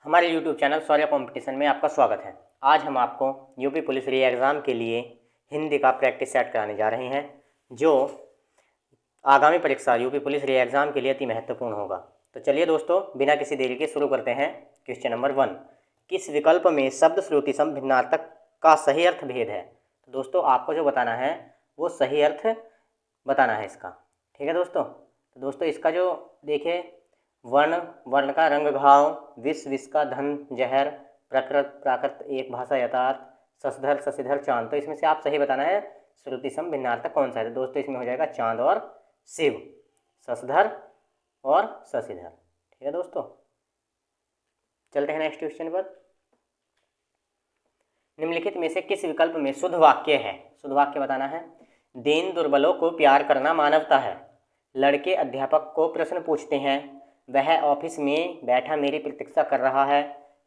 हमारे YouTube channel शौर्य competition में आपका स्वागत है। आज हम आपको यूपी पुलिस री एग्ज़ाम के लिए हिंदी का प्रैक्टिस सेट कराने जा रहे हैं, जो आगामी परीक्षा यूपी पुलिस री एग्ज़ाम के लिए अति महत्वपूर्ण होगा। तो चलिए दोस्तों, बिना किसी देरी के शुरू करते हैं। क्वेश्चन नंबर 1, किस विकल्प में शब्द श्रुति सम भिन्नार्थक का सही अर्थ भेद है? तो दोस्तों आपको जो बताना है वो सही अर्थ बताना है इसका। ठीक है दोस्तों। तो दोस्तों इसका जो देखिए, वर्ण वर्ण का रंग घाव, विष का धन जहर, प्रकृत प्राकृत एक भाषा यथार्थ, शशधर शशिधर चांद। तो इसमें से आप सही बताना है श्रुति सम भिन्नार्थक कौन सा है। तो दोस्तों इसमें हो जाएगा चांद और शिव, शशधर और शशिधर। ठीक है दोस्तों, चलते हैं नेक्स्ट क्वेश्चन पर। निम्नलिखित में से किस विकल्प में शुद्ध वाक्य है? शुद्ध वाक्य बताना है। दीन दुर्बलों को प्यार करना मानवता है। लड़के अध्यापक को प्रश्न पूछते हैं। वह ऑफिस में बैठा मेरी प्रतीक्षा कर रहा है।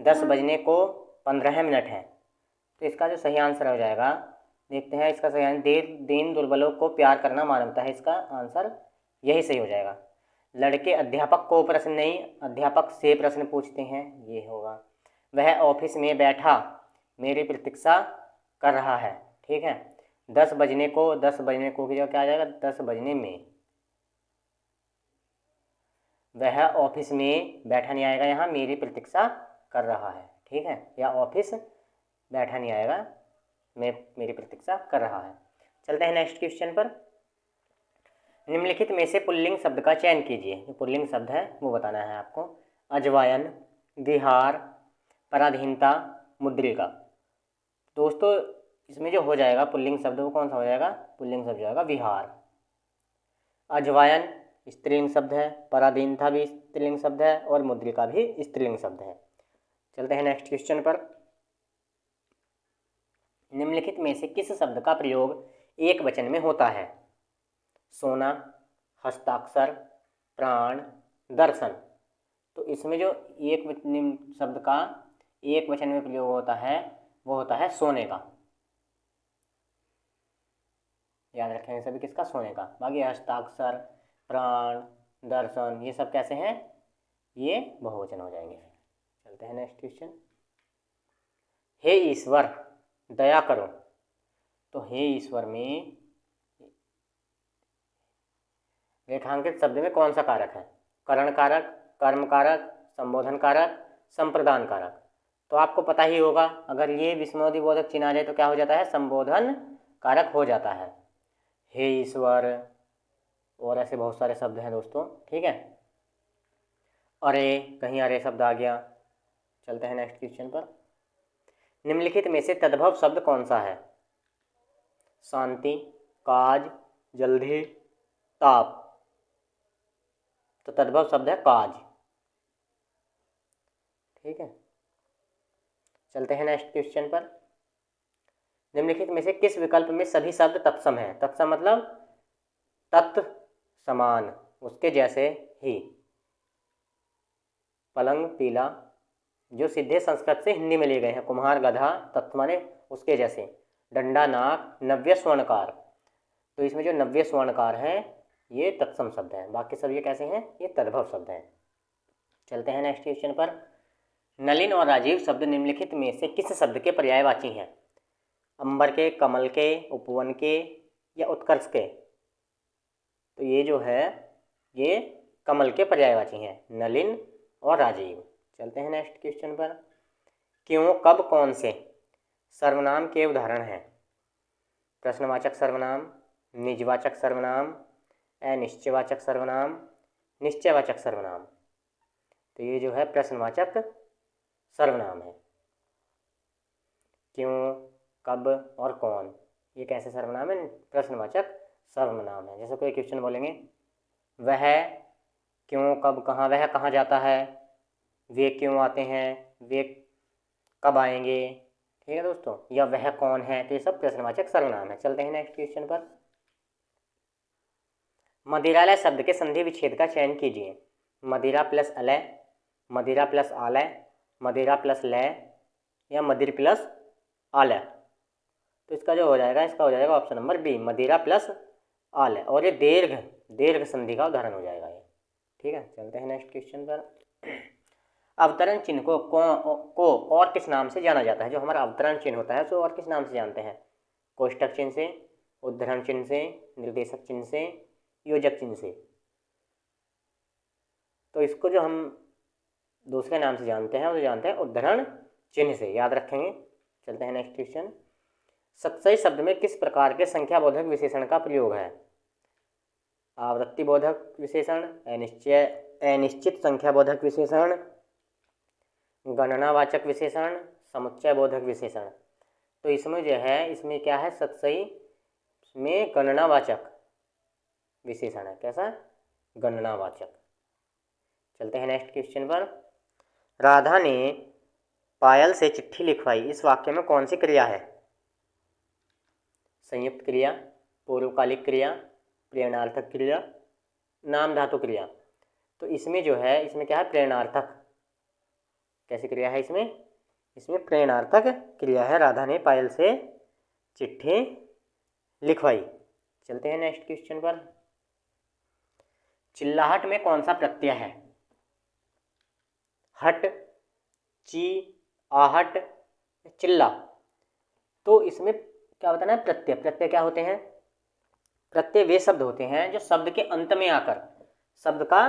10 बजने को 15 मिनट है। तो इसका जो सही आंसर हो जाएगा, देखते हैं इसका सही आंसर। दीन दुर्बलों को प्यार करना मानवता है, इसका आंसर यही सही हो जाएगा। लड़के अध्यापक को प्रश्न नहीं, अध्यापक से प्रश्न पूछते हैं, ये होगा। वह ऑफिस में बैठा मेरी प्रतीक्षा कर रहा है। ठीक है, 10 बजने को की जगह क्या आ जाएगा? 10 बजने में। वह ऑफिस में बैठा नहीं आएगा, यहाँ मेरी प्रतीक्षा कर रहा है। ठीक है, या ऑफिस बैठा नहीं आएगा, मैं मेरी प्रतीक्षा कर रहा है। चलते हैं नेक्स्ट क्वेश्चन पर। निम्नलिखित में से पुल्लिंग शब्द का चयन कीजिए। जो पुल्लिंग शब्द है वो बताना है आपको। अजवायन, विहार, पराधीनता, मुद्रिका। दोस्तों इसमें जो हो जाएगा पुल्लिंग शब्द वो कौन सा हो जाएगा? पुल्लिंग शब्द हो जाएगा विहार। अजवायन स्त्रीलिंग शब्द है, पराधीनता भी स्त्रीलिंग शब्द है और मुद्रिका भी स्त्रीलिंग शब्द है। चलते हैं नेक्स्ट क्वेश्चन पर। निम्नलिखित में से किस शब्द का प्रयोग एक वचन में होता है? सोना, हस्ताक्षर, प्राण, दर्शन। तो इसमें जो एक शब्द का एक वचन में प्रयोग होता है वो होता है सोने का। याद रखेंगे सभी, किसका? सोने का। बाकी हस्ताक्षर, प्राण, दर्शन ये सब कैसे हैं? ये बहुवचन हो जाएंगे। चलते हैं नेक्स्ट क्वेश्चन। हे ईश्वर दया करो। तो हे ईश्वर में रेखांकित शब्द में कौन सा कारक है? करण कारक, कर्म कारक, संबोधन कारक, संप्रदान कारक। तो आपको पता ही होगा, अगर ये विस्मयोदिबोधक चिन्ह आ जाए तो क्या हो जाता है? संबोधन कारक हो जाता है। हे ईश्वर और ऐसे बहुत सारे शब्द हैं दोस्तों। ठीक है, अरे, कहीं अरे शब्द आ गया। चलते हैं नेक्स्ट क्वेश्चन पर। निम्नलिखित में से तद्भव शब्द कौन सा है? शांति, काज, जल्दी, ताप। तो तद्भव शब्द है काज। ठीक है, चलते हैं नेक्स्ट क्वेश्चन पर। निम्नलिखित में से किस विकल्प में सभी शब्द तत्सम है? तत्सम मतलब तत् समान, उसके जैसे ही। पलंग, पीला, जो सीधे संस्कृत से हिंदी में लिए गए हैं। कुम्हार, गधा, तत् माने उसके जैसे। डंडा, नाक, नव्य स्वर्णकार। तो इसमें जो नव्य स्वर्णकार हैं ये तत्सम शब्द हैं, बाकी सब ये कैसे हैं? ये तद्भव शब्द हैं। चलते हैं नेक्स्ट क्वेश्चन पर। नलिन और राजीव शब्द निम्नलिखित में से किस शब्द के पर्यायवाची हैं? अंबर के, कमल के, उपवन के या उत्कर्ष के? तो ये जो है ये कमल के पर्यायवाची हैं, नलिन और राजीव। चलते हैं नेक्स्ट क्वेश्चन पर। क्यों, कब, कौन से सर्वनाम के उदाहरण हैं? प्रश्नवाचक सर्वनाम, निजवाचक सर्वनाम, अनिश्चयवाचक सर्वनाम, निश्चयवाचक सर्वनाम। तो ये जो है प्रश्नवाचक सर्वनाम है। क्यों, कब और कौन, ये कैसे सर्वनाम है? प्रश्नवाचक सर्वनाम है। जैसे कोई क्वेश्चन बोलेंगे, वह क्यों, कब, कहाँ, वह कहाँ जाता है, वे क्यों आते हैं, वे कब आएंगे। ठीक है दोस्तों, या वह कौन है। तो ये सब प्रश्नवाचक सर्वनाम है। चलते हैं नेक्स्ट क्वेश्चन पर। मदिरालय शब्द के संधि विच्छेद का चयन कीजिए। मदिरा प्लस अलय, मदिरा प्लस आलय, मदिरा प्लस लय या मदिर प्लस आलय। तो इसका जो हो जाएगा, इसका हो जाएगा ऑप्शन नंबर बी, मदिरा प्लस आलय। और ये दीर्घ संधि का उदाहरण हो जाएगा ये। ठीक है, चलते हैं नेक्स्ट क्वेश्चन पर। अवतरण चिन्ह को और किस नाम से जाना जाता है? जो हमारा अवतरण चिन्ह होता है उसको और किस नाम से जानते हैं? कोष्टक चिन्ह से, उद्धरण चिन्ह से, निर्देशक चिन्ह से, योजक चिन्ह से। तो इसको जो हम दूसरे नाम से जानते हैं वो जानते हैं उद्धरण चिन्ह से, याद रखेंगे। चलते हैं नेक्स्ट क्वेश्चन। सतसई शब्द में किस प्रकार के संख्याबोधक विशेषण का प्रयोग है? आवृत्ति बोधक विशेषण, अनिश्चित संख्याबोधक विशेषण, गणनावाचक विशेषण, समुच्चय बोधक विशेषण। तो इसमें जो है, इसमें क्या है, सतसई में गणनावाचक विशेषण है। कैसा? गणनावाचक। चलते हैं नेक्स्ट क्वेश्चन पर। राधा ने पायल से चिट्ठी लिखवाई, इस वाक्य में कौन सी क्रिया है? संयुक्त क्रिया, पूर्वकालिक क्रिया, प्रेरणार्थक क्रिया, नाम धातु क्रिया। तो इसमें जो है, इसमें क्या है, प्रेरणार्थक। कैसी क्रिया है इसमें? इसमें प्रेरणार्थक क्रिया है। राधा ने पायल से चिट्ठी लिखवाई। चलते हैं नेक्स्ट क्वेश्चन पर। चिल्लाहट में कौन सा प्रत्यय है? हट, ची, आहट, चिल्ला। तो इसमें क्या बताना है? प्रत्यय। प्रत्यय क्या होते हैं? प्रत्यय वे शब्द होते हैं जो शब्द के अंत में आकर शब्द का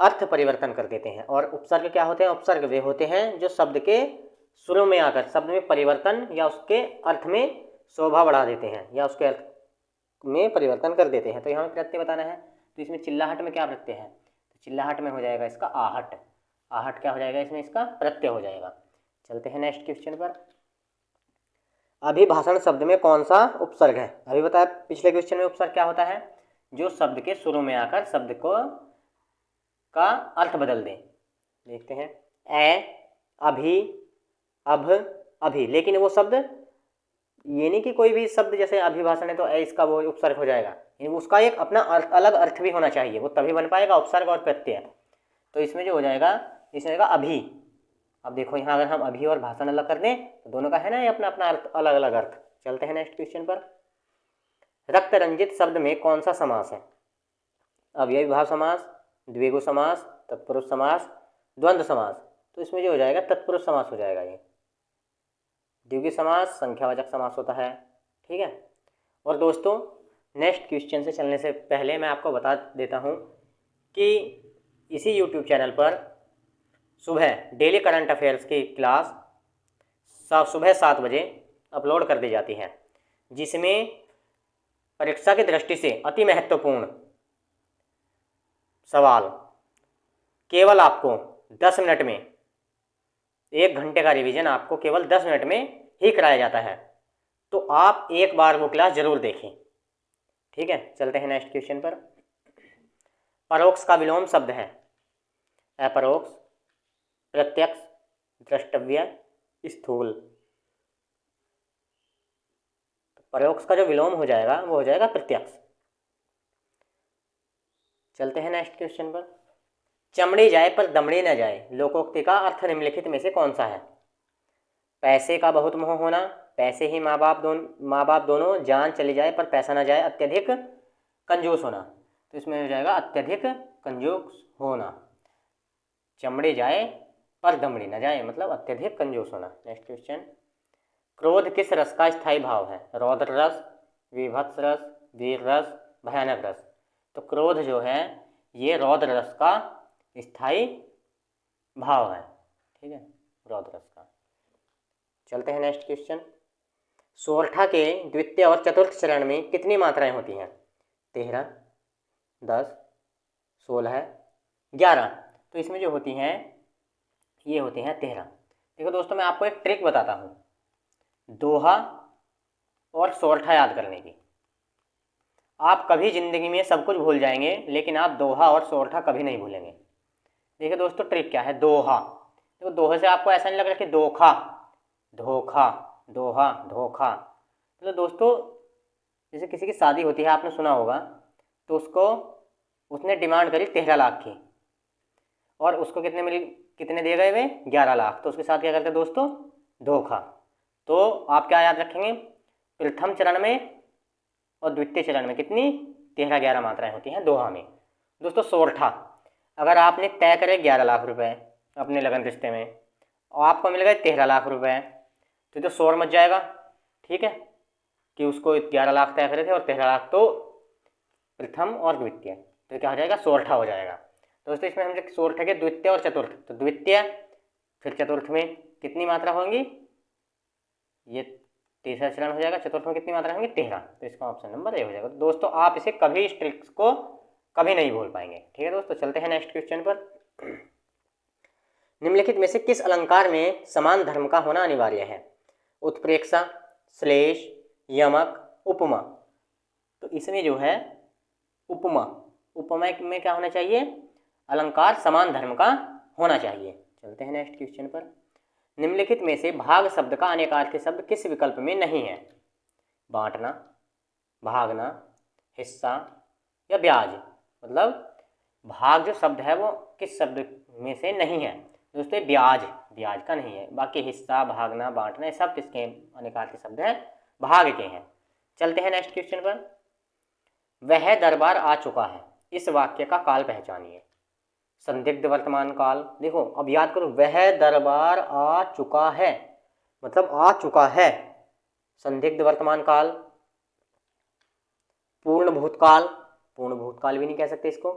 अर्थ परिवर्तन कर देते हैं। और उपसर्ग क्या होते हैं? उपसर्ग वे होते हैं जो शब्द के शुरू में आकर शब्द में परिवर्तन या उसके अर्थ में शोभा बढ़ा देते हैं या उसके अर्थ में परिवर्तन कर देते हैं। तो यहाँ प्रत्यय बताना है। तो इसमें चिल्लाहट में क्या प्रत्यय है? तो चिल्लाहट में हो जाएगा इसका आहट। आहट क्या हो जाएगा? इसमें इसका प्रत्यय हो जाएगा। चलते हैं नेक्स्ट क्वेश्चन पर। अभिभाषण शब्द में कौन सा उपसर्ग है? अभी बताया पिछले क्वेश्चन में उपसर्ग क्या होता है? जो शब्द के शुरू में आकर शब्द को का अर्थ बदल दें। देखते हैं, ए, अभी, अब, अभी। लेकिन वो शब्द ये नहीं कि कोई भी शब्द जैसे अभिभाषण है तो ए इसका वो उपसर्ग हो जाएगा, उसका एक अपना अर्थ, अलग अर्थ भी होना चाहिए, वो तभी बन पाएगा उपसर्ग और प्रत्यय। तो इसमें जो हो जाएगा, इसमें आएगा अभी। अब देखो यहाँ अगर हम अभी और भाषण अलग कर दें तो दोनों का है ना ये अपना अपना अर्थ, अलग अलग अर्थ। चलते हैं नेक्स्ट क्वेश्चन पर। रक्त रंजित शब्द में कौन सा समास है? अव्ययी भाव समास, द्विगु समास, तत्पुरुष समास, द्वंद्व समास। तो इसमें जो हो जाएगा तत्पुरुष समास हो जाएगा। ये द्विगु समास संख्यावाचक समास होता है। ठीक है। और दोस्तों नेक्स्ट क्वेश्चन से चलने से पहले मैं आपको बता देता हूँ कि इसी यूट्यूब चैनल पर सुबह डेली करंट अफेयर्स की क्लास सुबह 7 बजे अपलोड कर दी जाती है, जिसमें परीक्षा की दृष्टि से अति महत्वपूर्ण सवाल केवल आपको 10 मिनट में, 1 घंटे का रिवीजन आपको केवल 10 मिनट में ही कराया जाता है। तो आप एक बार वो क्लास जरूर देखें। ठीक है। चलते हैं नेक्स्ट क्वेश्चन पर। परोक्ष का विलोम शब्द है अपरोक्ष, प्रत्यक्ष, द्रष्टव्य, स्थूल। परोक्ष का जो विलोम हो जाएगा वो हो जाएगा प्रत्यक्ष। चलते हैं नेक्स्ट क्वेश्चन पर। चमड़ी जाए पर दमड़ी न जाए, लोकोक्ति का अर्थ निम्नलिखित में से कौन सा है? पैसे का बहुत मोह होना, पैसे ही माँ बाप दोनों, जान चली जाए पर पैसा न जाए, अत्यधिक कंजूस होना। तो इसमें हो जाएगा अत्यधिक कंजूस होना। चमड़ी जाए पर दमड़ी न जाए मतलब अत्यधिक कंजूस होना। Next question. क्रोध किस रस का स्थायी भाव है? रौद्र रस, विभत्स रस, वीर रस, भयानक रस। तो क्रोध जो है ये रौद्र रस का स्थायी भाव है। ठीक है, रौद्र रस का। चलते हैं नेक्स्ट क्वेश्चन। सोरठा के द्वितीय और चतुर्थ चरण में कितनी मात्राएं होती हैं? 13, 10, 16, 11। तो इसमें जो होती हैं ये होती हैं 13। देखो दोस्तों मैं आपको एक ट्रिक बताता हूँ दोहा और सोरठा याद करने की। आप कभी ज़िंदगी में सब कुछ भूल जाएंगे लेकिन आप दोहा और सोरठा कभी नहीं भूलेंगे। देखिए दोस्तों ट्रिक क्या है। दोहा, देखो दोहे से आपको ऐसा नहीं लग रहा कि धोखा, धोखा, दोहा, धोखा। तो दोस्तों जैसे किसी की शादी होती है, आपने सुना होगा, तो उसने डिमांड करी 13 लाख की और उसको कितने दिए गए वे? 11 लाख। तो उसके साथ क्या करते दोस्तों? धोखा। तो आप क्या याद रखेंगे? प्रथम चरण में और द्वितीय चरण में कितनी? 13, 11 मात्राएं होती हैं दोहा में। दोस्तों सोरठा, अगर आपने तय करे 11 लाख रुपए अपने लगन रिश्ते में, और आपको मिल गए 13 लाख रुपए, तो शोर मच जाएगा, ठीक है, कि उसको 11 लाख तय करे थे और 13 लाख तो प्रथम और द्वितीय, तो क्या हो जाएगा, सोरठा हो जाएगा। तो दोस्तों इसमें हम सोरठे के द्वितीय और चतुर्थ, तो द्वितीय फिर चतुर्थ में कितनी मात्रा होंगी, ये तीसरा चरण हो जाएगा, चतुर्थ में कितनी मात्रा होंगी, 13, तो इसका ऑप्शन नंबर ए हो जाएगा। तो दोस्तों आप इसे कभी इस ट्रिक्स को कभी नहीं भूल पाएंगे, ठीक है दोस्तों। चलते हैं नेक्स्ट क्वेश्चन पर। निम्नलिखित में से किस अलंकार में समान धर्म का होना अनिवार्य है, उत्प्रेक्षा, श्लेष, यमक, उपमा। तो इसमें जो है उपमा, उपमा में क्या होना चाहिए, अलंकार समान धर्म का होना चाहिए। चलते हैं नेक्स्ट क्वेश्चन पर। निम्नलिखित में से भाग शब्द का अनेकार्थी शब्द किस विकल्प में नहीं है, बांटना, भागना, हिस्सा या ब्याज। मतलब भाग जो शब्द है वो किस शब्द में से नहीं है, दोस्तों ब्याज, ब्याज का नहीं है। बाकी हिस्सा, भागना, बांटना ये सब किसके अनेकार्थी शब्द हैं, भाग के हैं। चलते हैं नेक्स्ट क्वेश्चन पर। वह दरबार आ चुका है, इस वाक्य का काल पहचानिए। संदिग्ध वर्तमान काल, देखो अब याद करो, वह दरबार आ चुका है मतलब आ चुका है, संदिग्ध वर्तमान काल, पूर्ण भूतकाल, पूर्ण भूतकाल भी नहीं कह सकते इसको,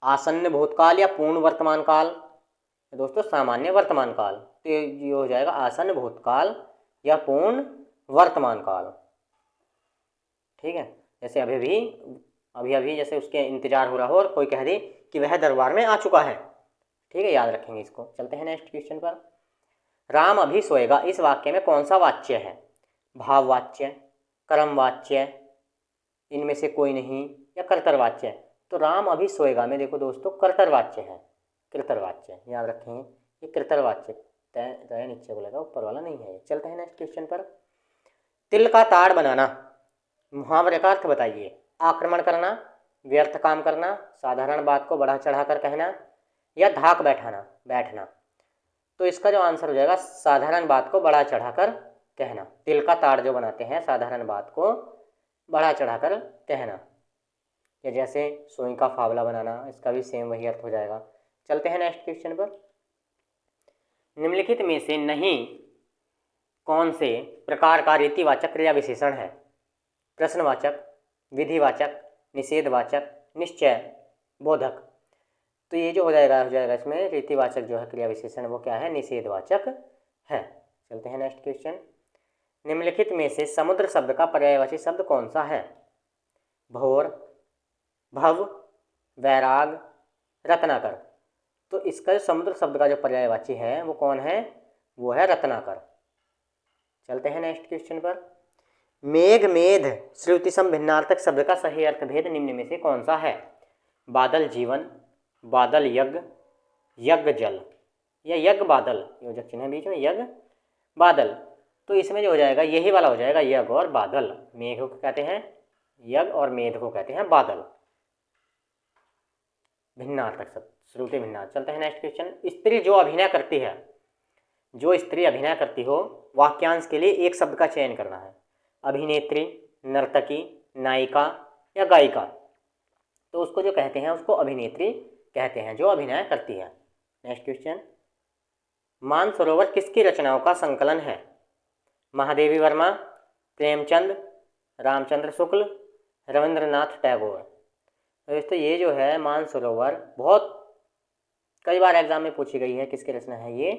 आसन्न भूतकाल या पूर्ण वर्तमान काल, दोस्तों सामान्य वर्तमान काल, तो ये हो जाएगा आसन्न भूतकाल या पूर्ण वर्तमान काल, ठीक है। जैसे अभी अभी जैसे उसके इंतजार हो रहा हो और कोई कह दे कि वह दरबार में आ चुका है, ठीक है, याद रखेंगे इसको। चलते हैं नेक्स्ट क्वेश्चन पर। राम अभी सोएगा, इस वाक्य में कौन सा वाच्य है, भाववाच्य, कर्मवाच्य, इनमें से कोई नहीं, या कर्तव्यवाच्य। तो राम अभी सोएगा में देखो दोस्तों कर्तव्यवाच्य है, कृतवाच्य याद रखेंगे, ये कृतवाच्य तय नीचे बोलेगा, ऊपर वाला नहीं है। चलते हैं नेक्स्ट क्वेश्चन पर। तिल का ताड़ बनाना, मुहावरे का अर्थ बताइए। आक्रमण करना, व्यर्थ काम करना, साधारण बात को बढ़ा चढ़ा कर कहना, या धाक बैठना। तो इसका जो आंसर हो जाएगा साधारण बात को बढ़ा चढ़ा कर कहना। तिल का ताड़ जो बनाते हैं साधारण बात को बढ़ा चढ़ा कर कहना, या जैसे सोई का फावला बनाना, इसका भी सेम वही अर्थ हो जाएगा। चलते हैं नेक्स्ट क्वेश्चन पर। निम्नलिखित में से नहीं कौन से प्रकार का रीतिवाचक क्रिया विशेषण है, प्रश्नवाचक, विधिवाचक, निषेधवाचक, निश्चय बोधक। तो ये जो हो जाएगा इसमें रीतिवाचक जो है क्रिया विशेषण वो क्या है, निषेधवाचक है। चलते हैं नेक्स्ट क्वेश्चन। निम्नलिखित में से समुद्र शब्द का पर्यायवाची शब्द कौन सा है, भोर, भव, वैराग, रत्नाकर। तो इसका जो समुद्र शब्द का जो पर्यायवाची है वो कौन है, वो है रत्नाकर। चलते हैं नेक्स्ट क्वेश्चन पर। मेघ, मेध, श्रुति सम भिन्नार्थक शब्द का सही अर्थ भेद निम्न में से कौन सा है, बादल जीवन, बादल यज्ञ, यज्ञ जल, या यज्ञ बादल, योजक चिन्ह बीच में, यज्ञ बादल। तो इसमें जो हो जाएगा यही वाला हो जाएगा, यज्ञ और बादल। मेघ को कहते हैं यज्ञ और मेध को कहते हैं बादल, भिन्नार्थक शब्द, श्रुति भिन्नार्थ। चलते हैं नेक्स्ट क्वेश्चन। स्त्री जो अभिनय करती है, जो स्त्री अभिनय करती हो, वाक्यांश के लिए एक शब्द का चयन करना है, अभिनेत्री, नर्तकी, नायिका या गायिका। तो उसको जो कहते हैं उसको अभिनेत्री कहते हैं जो अभिनय करती है। Next question. मानसरोवर किसकी रचनाओं का संकलन है, महादेवी वर्मा, प्रेमचंद, रामचंद्र शुक्ल, रविंद्रनाथ टैगोर। तो दोस्तों ये जो है मानसरोवर बहुत कई बार एग्जाम में पूछी गई है, किसकी रचना है, ये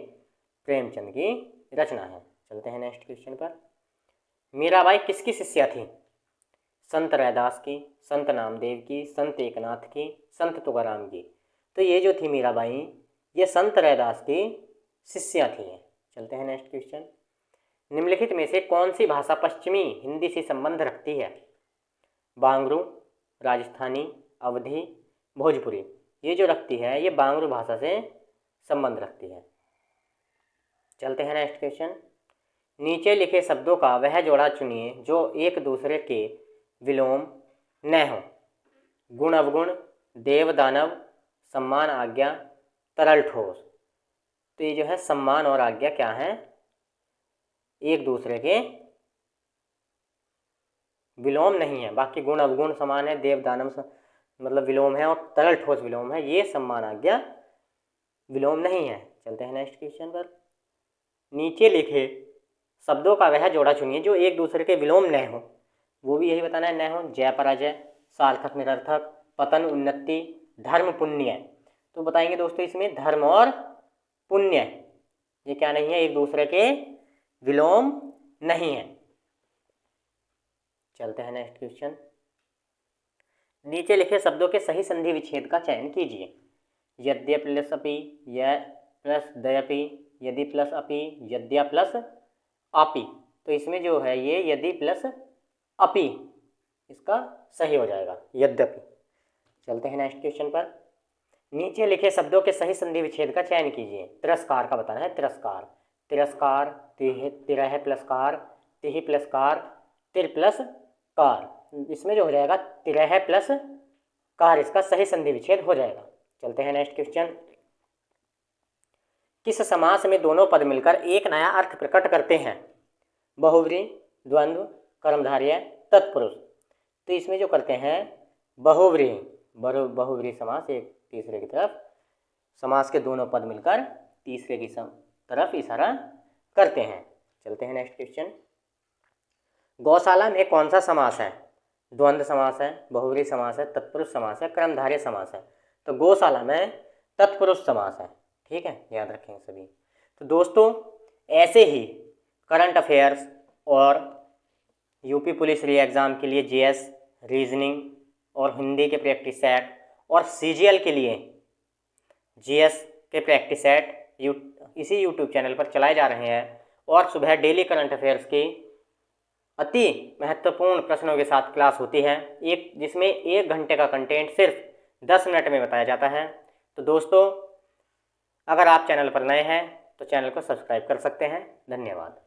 प्रेमचंद की रचना है। चलते हैं नेक्स्ट क्वेश्चन पर। मीराबाई किसकी शिष्या थी, संत रैदास की, संत नामदेव की, संत एकनाथ की, संत तुकाराम की। तो ये जो थी मीराबाई ये संत रैदास की शिष्या थी। चलते हैं नेक्स्ट क्वेश्चन। निम्नलिखित में से कौन सी भाषा पश्चिमी हिंदी से संबंध रखती है, बांगरू, राजस्थानी, अवधी, भोजपुरी। ये जो रखती है ये बांगरू भाषा से संबंध रखती है। चलते हैं नेक्स्ट क्वेश्चन। नीचे लिखे शब्दों का वह जोड़ा चुनिए जो एक दूसरे के विलोम न हो, गुण अवगुण, देव दानव, सम्मान आज्ञा, तरल ठोस। तो ये जो है सम्मान और आज्ञा क्या है, एक दूसरे के विलोम नहीं है, बाकी गुण अवगुण समान है, देव दानव मतलब विलोम है और तरल ठोस विलोम है, ये सम्मान आज्ञा विलोम नहीं है। चलते हैं नेक्स्ट क्वेश्चन पर। नीचे लिखे शब्दों का वह जोड़ा चुनिए जो एक दूसरे के विलोम न हो। वो भी यही बताना है, न हो, जय पराजय, सार्थक निरर्थक, पतन उन्नति, धर्म पुण्य। तो बताएंगे दोस्तों इसमें धर्म और पुण्य ये क्या नहीं है, एक दूसरे के विलोम नहीं है। चलते हैं नेक्स्ट क्वेश्चन। नीचे लिखे शब्दों के सही संधि विच्छेद का चयन कीजिए। यद्य प्लस अपि, य प्लस दयपि, यदि प्लस अपि, यद्या प्लस अपि। तो इसमें जो है ये यदि प्लस अपि इसका सही हो जाएगा, यद्यपि। चलते हैं नेक्स्ट क्वेश्चन पर। नीचे लिखे शब्दों के सही संधि विच्छेद का चयन कीजिए। तिरस्कार का बताना है, तिरस्कार, तिरस्कार, तिरह प्लस कार, तिहि प्लस कार, तिर प्लस कार। इसमें जो हो जाएगा तिरह प्लस कार, इसका सही संधि विच्छेद हो जाएगा। चलते हैं नेक्स्ट क्वेश्चन। किस समास में दोनों पद मिलकर एक नया अर्थ प्रकट करते हैं? बहुव्रीहि, द्वंद्व, कर्मधारय, तत्पुरुष। तो इसमें जो करते हैं बहुव्रीहि, बहुव्रीहि समास, एक तीसरे की तरफ समास के दोनों पद मिलकर तीसरे की तरफ इशारा करते हैं। चलते हैं नेक्स्ट क्वेश्चन। गौशाला में कौन सा समास है? द्वंद्व समास है, बहुव्रीहि समास है, तत्पुरुष समास है, कर्मधारय समास है। तो गौशाला में तत्पुरुष समास है। ठीक है, याद रखेंगे सभी। तो दोस्तों ऐसे ही करंट अफेयर्स और यूपी पुलिस री एग्ज़ाम के लिए जीएस, रीजनिंग और हिंदी के प्रैक्टिस सेट और सीजीएल के लिए जीएस के प्रैक्टिस सेट इसी यूट्यूब चैनल पर चलाए जा रहे हैं। और सुबह डेली करंट अफेयर्स की अति महत्वपूर्ण प्रश्नों के साथ क्लास होती है, जिसमें 1 घंटे का कंटेंट सिर्फ 10 मिनट में बताया जाता है। तो दोस्तों अगर आप चैनल पर नए हैं तो चैनल को सब्सक्राइब कर सकते हैं। धन्यवाद।